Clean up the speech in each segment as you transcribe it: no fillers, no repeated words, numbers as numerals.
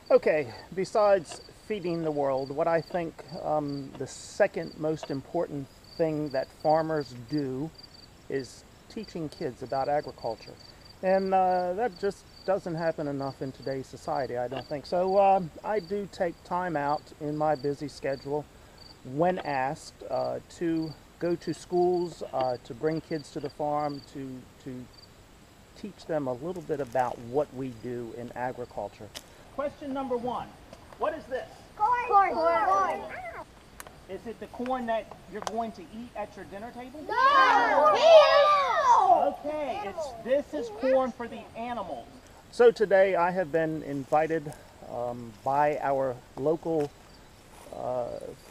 Okay, besides feeding the world, what I think the second most important thing that farmers do is teaching kids about agriculture. And that just doesn't happen enough in today's society, I don't think. So I do take time out in my busy schedule when asked to go to schools, to bring kids to the farm, to teach them a little bit about what we do in agriculture. Question number one. What is this? Corn. Corn. Is it the corn that you're going to eat at your dinner table? No. Okay, this is corn for the animals. So today I have been invited by our local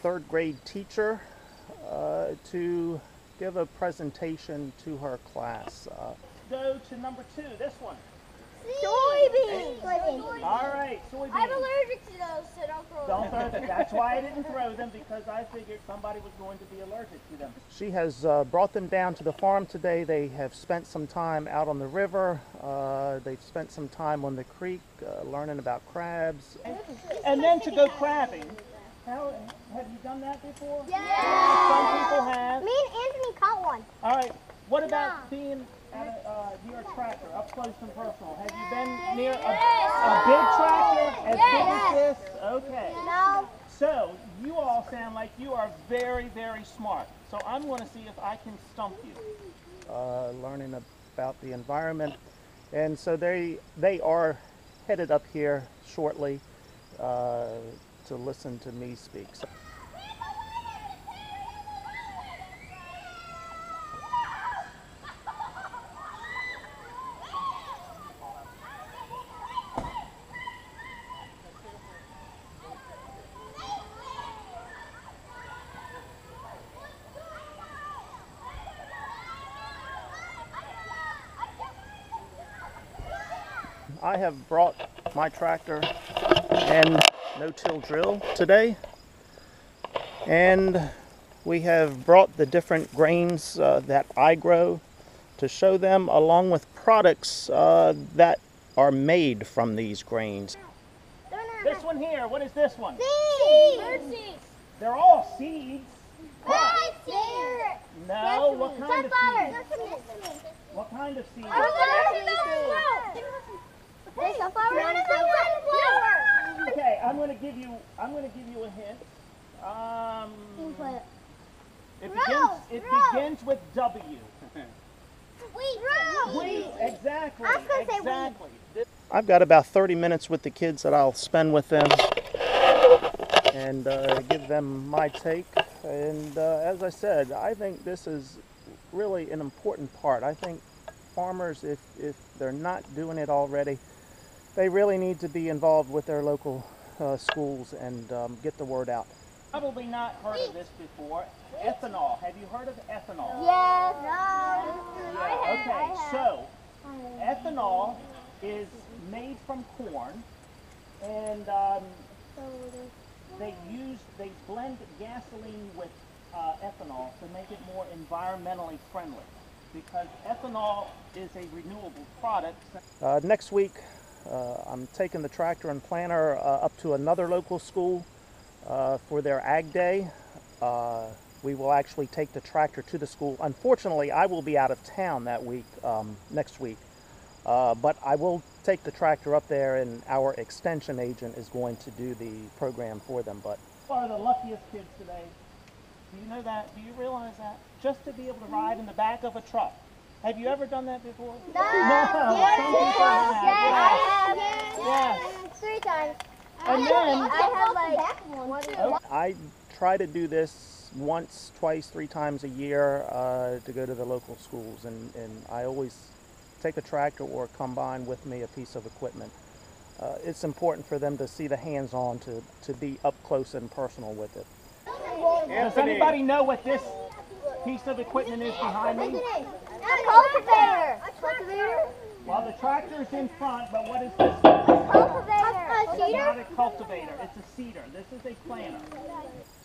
third grade teacher to give a presentation to her class. Go to number 2, this one. Soybeans. All right, soybeans. I'm allergic to those, so don't throw Don't them. throw them. That's why I didn't throw them, because I figured somebody was going to be allergic to them. She has brought them down to the farm today. They have spent some time out on the river. They've spent some time on the creek learning about crabs. And then to go crabbing. Have you done that before? Yeah. Some people have. Me and Anthony caught one. All right. What about being at near a tractor, up close and personal? Have you been near a big tractor as big as this? Okay. No. So you all sound like you are very, very smart. So I'm going to see if I can stump you. Learning about the environment, and so they are headed up here shortly to listen to me speak. So, I have brought my tractor and no-till drill today, and we have brought the different grains that I grow to show them, along with products that are made from these grains. This one here, what is this one? Seeds. They're all seeds. Seeds. No, what kind of seeds? Sunflower. What kind of seeds? Okay, I'm going to give you a hint. It begins with W. Wheat, exactly. I was gonna say exactly. I've got about 30 minutes with the kids that I'll spend with them and give them my take. And as I said, I think this is really an important part. I think farmers, if they're not doing it already, they really need to be involved with their local schools and get the word out. Probably not heard of this before. Ethanol. Have you heard of ethanol? Yes. Yeah, okay, so ethanol is made from corn, and they blend gasoline with ethanol to make it more environmentally friendly, because ethanol is a renewable product. Next week, I'm taking the tractor and planter up to another local school for their Ag Day. We will actually take the tractor to the school. Unfortunately, I will be out of town that week, next week. But I will take the tractor up there, and our extension agent is going to do the program for them. But are the luckiest kids today. Do you know that? Do you realize that? Just to be able to ride in the back of a truck. Have you ever done that before? No. Some people have. Yes. 3 times. And then I have like I try to do this once, twice, 3 times a year to go to the local schools, and I always take a tractor or a combine with me, a piece of equipment. It's important for them to see the hands-on, to be up close and personal with it. Does anybody know what this piece of equipment is behind me? a cultivator. A cultivator? Well, the tractor is in front, but what is this? Cultivator. It's not a cultivator, it's a seeder. This is a planter.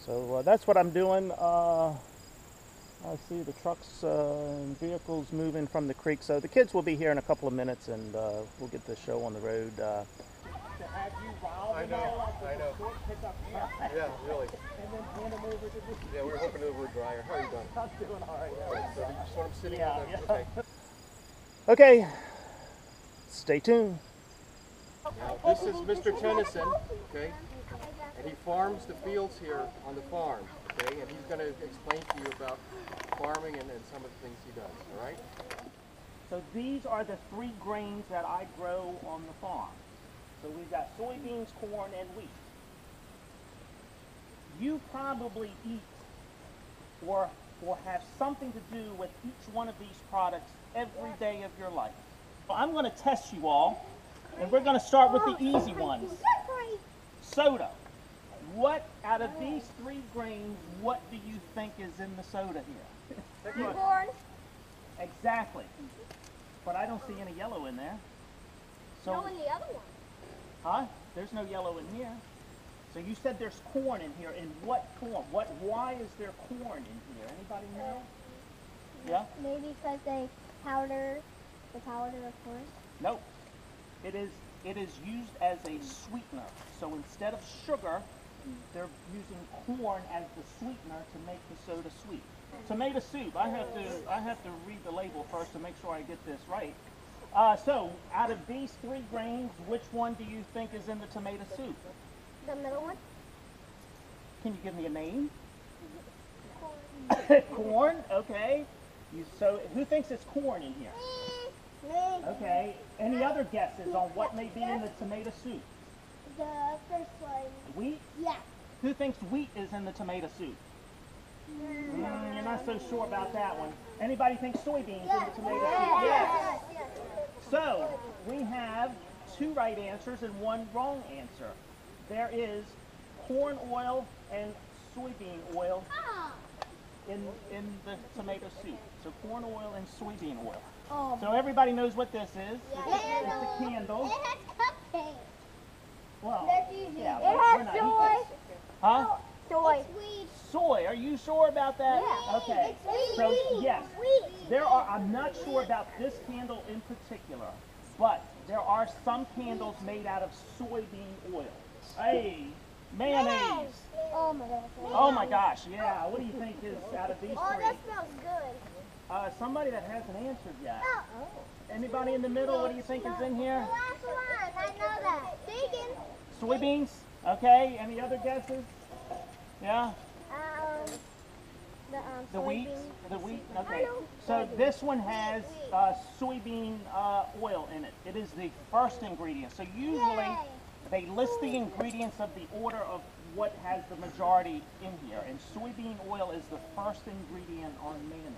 So that's what I'm doing. I see the trucks and vehicles moving from the creek. So the kids will be here in a couple of minutes, and we'll get the show on the road. to have you round I them all know, up with I know. a short pickup truck Yeah, really. and then hand them over to the... Yeah, we were hoping it would dryer. How are you doing? I'm doing all right. All right, so you just want them sitting Yeah, on the... yeah. Okay. Okay, stay tuned. Now, this is Mr. Tennyson, okay? And he farms the fields here on the farm, okay? And he's going to explain to you about farming and some of the things he does, all right? So these are the 3 grains that I grow on the farm. So we've got soybeans, corn, and wheat. You probably eat or have something to do with each one of these products every day of your life. Well, I'm going to test you all, and we're going to start with the easy ones. Soda. What out of these 3 grains, what do you think is in the soda here? Corn. Exactly. But I don't see any yellow in there. So, No, in the other one. huh? There's no yellow in here. So you said there's corn in here. And what corn? Why is there corn in here? Anybody know? Yeah? Maybe because they powder the powder of corn. Nope. It is used as a sweetener. So instead of sugar, they're using corn as the sweetener to make the soda sweet. Tomato soup. I have to read the label first to make sure I get this right. So out of these 3 grains, which one do you think is in the tomato soup? The middle one. Can you give me a name? Corn. Corn. Okay. So who thinks it's corn in here? Me. Okay. Any other guesses on what may be in the tomato soup? The first one. Wheat. Yeah. Who thinks wheat is in the tomato soup? You're not so sure about that one. Anybody think soybeans in the tomato soup? Yes. So we have 2 right answers and 1 wrong answer. There is corn oil and soybean oil in the tomato soup. So corn oil and soybean oil. Oh. So everybody knows what this is. It's a candle. It has cupcakes. Well, That's easy. yeah, It but we're has not soy. eating. Huh? Soy. Soy. Are you sure about that? Yeah. Okay. It's So sweet. yes, Sweet. there are. I'm not sure about this candle in particular, but there are some candles made out of soybean oil. Hey, mayonnaise. Oh my gosh. Oh my gosh. Yeah. What do you think is out of these Oh, 3? that smells good. Somebody that hasn't answered yet. Oh. Anybody in the middle? What do you think is in here? The last one. I know that. Bacon. Soybeans. Okay. Any other guesses? Yeah. The wheat? soybean. The wheat? Okay. So this one has soybean oil in it. It is the first ingredient. So usually they list the ingredients of the order of what has the majority in here. And soybean oil is the first ingredient on mayonnaise.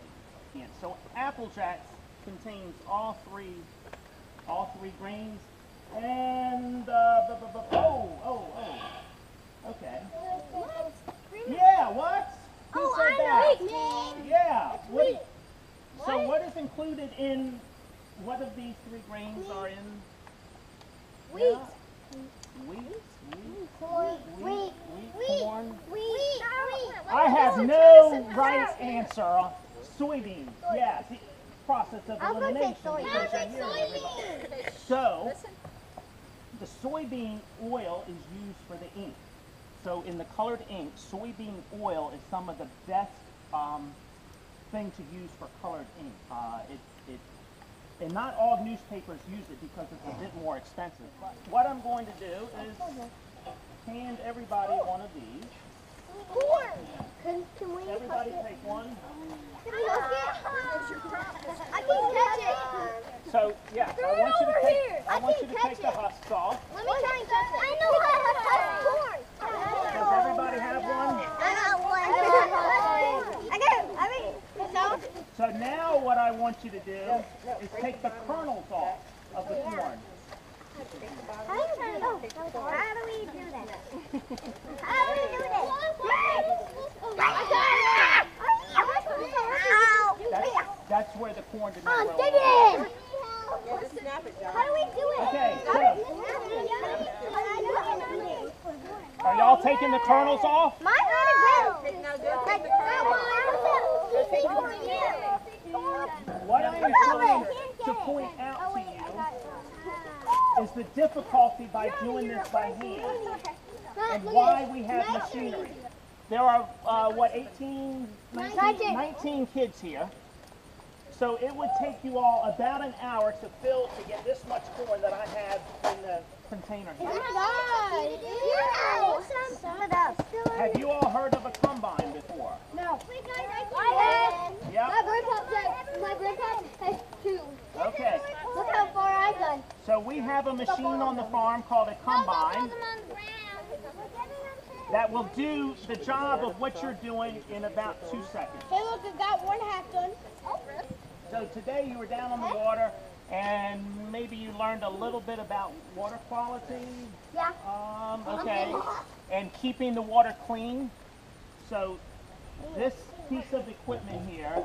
So Apple Jacks contains all three grains. And, okay. Yeah, what? Who said that? Yeah. So what is included in, what of these 3 grains are in? Wheat. Yeah. Wheat, corn. I have no right answer. Soybeans. Yeah, the process of I was gonna say elimination. soybeans. because I hear everybody. So, the soybean oil is used for the ink. So in the colored ink, soybean oil is some of the best thing to use for colored ink. And not all newspapers use it because it's a bit more expensive. But what I'm going to do is hand everybody one of these. Can we Everybody touch it? take one. Can we touch it? I can't touch it. So yes, Throw I it want you to over take. here. I I want you can't to take touch the it. husks off. Let me try and touch it. I know how to touch corn. Does everybody have one? I got one. I got it. I mean, So now what I want you to do is take the kernels off of the corn. How do we do that? How do we do that? That's where the corn did not I'm roll. digging. How do we do it? Okay, are y'all taking the kernels off? Mine's not a What I'm trying to point out to you is the difficulty by doing this by hand and why we have machinery. There are, 19 kids here. So it would take you all about an hour to fill to get this much corn that I have in the container here. Have you all heard of a combine before? No. I have. Yep. My grandpa has two. Okay. Look how far I've done. So we have a machine on the farm called a combine that will do the job of what you're doing in about 2 seconds. Hey, look, I've got 1/2 done. So today you were down on the water and maybe you learned a little bit about water quality. Yeah. Okay. And keeping the water clean. So this piece of equipment here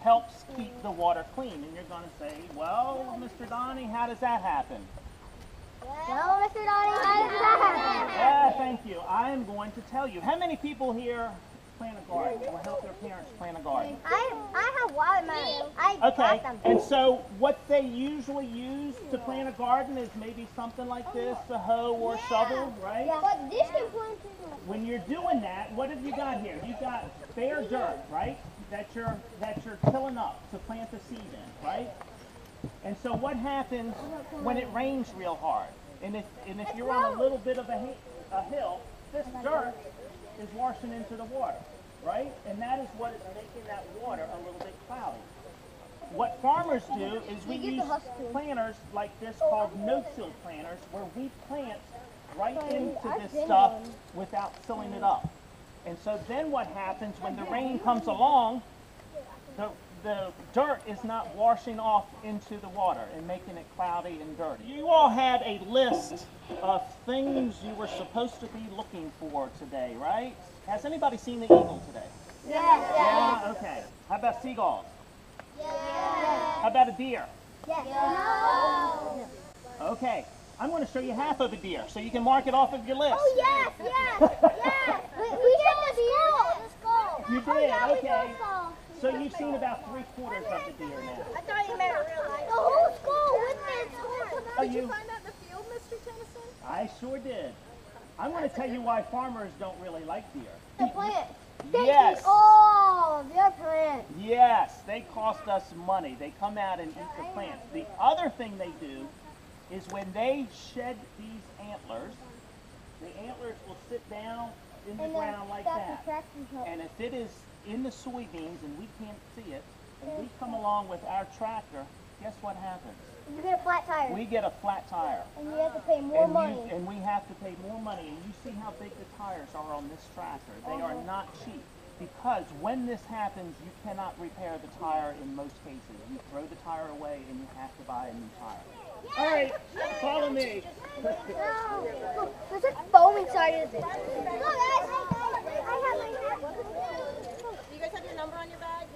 helps keep the water clean. And you're going to say, well, Mr. Donnie, how does that happen? Well, Mr. Donnie, how does that happen? Yeah, thank you. I am going to tell you. How many people here plant a garden or help their parents plant a garden? I have watermelon. I Okay, got them. and so what they usually use to plant a garden is maybe something like this, a hoe or a shovel, right? Yeah. But this can plant too. When you're doing that, what have you got here? You've got bare dirt, right? That you're tilling up to plant the seed in, right? And so what happens when it rains real hard? And if you're on a little bit of a hill, this dirt is washing into the water, right? And that is what is making that water a little bit cloudy. What farmers do is we use planters like this called no-till planters where we plant right into this stuff without filling it up. And so then what happens when the rain comes along, the dirt is not washing off into the water and making it cloudy and dirty. You all had a list of things you were supposed to be looking for today, right? Has anybody seen the eagle today? Yes. Yeah, okay. How about seagulls? How about a deer? Yes. No. Okay. I'm going to show you half of a deer so you can mark it off of your list. Oh, yes. We saw the skull. You did? Oh, yeah, we Okay. saw the skull. So you've seen about 3/4 of the deer now. I thought you meant the whole skull with its horn. Are you? Find that in the field, Mr. Tennyson? I sure did. I'm going to tell you why farmers don't really like deer. The plant. Yes. Oh, your plant. Yes, they cost us money. They come out and eat the plants. The other thing they do is when they shed these antlers, the antlers will sit down in the ground like that. And if it is in the soybeans and we can't see it, and we come along with our tractor, guess what happens? You get a flat tire. We get a flat tire. And you have to pay more money. And we have to pay more money. And you see how big the tires are on this tractor. They are not cheap. Because when this happens, you cannot repair the tire in most cases. You throw the tire away and you have to buy a new tire. All right, follow me. Look, there's a foam inside of it. Look, guys. I have my hat. Do you guys have your number on your bag?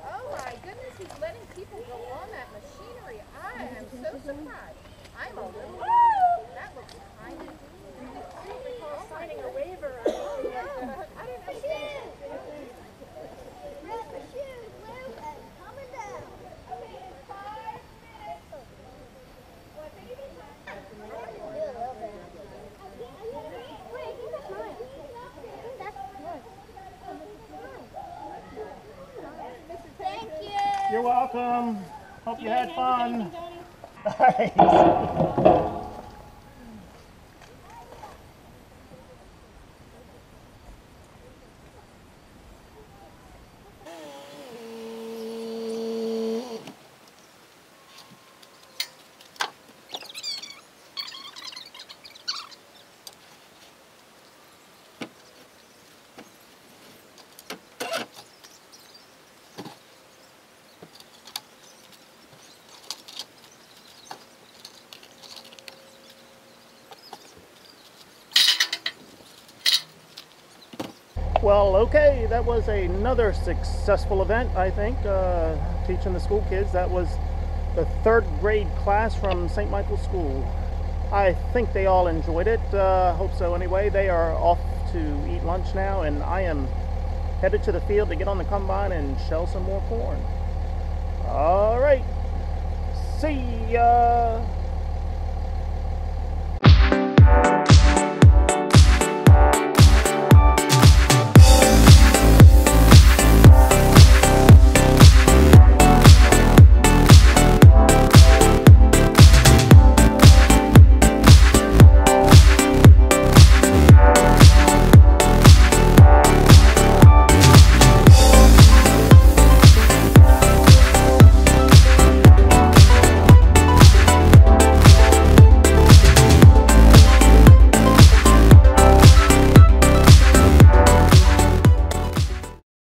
Oh my goodness, he's letting people go on that machinery. I am so surprised. I'm a little. That looks kind of. They call signing a waiver. I didn't understand. You're welcome. Hope you had fun. All right. Well, okay, that was another successful event, I think, teaching the school kids. That was the 3rd grade class from St. Michael's School. I think they all enjoyed it. Hope so anyway. They are off to eat lunch now, and I am headed to the field to get on the combine and shell some more corn. All right. See ya.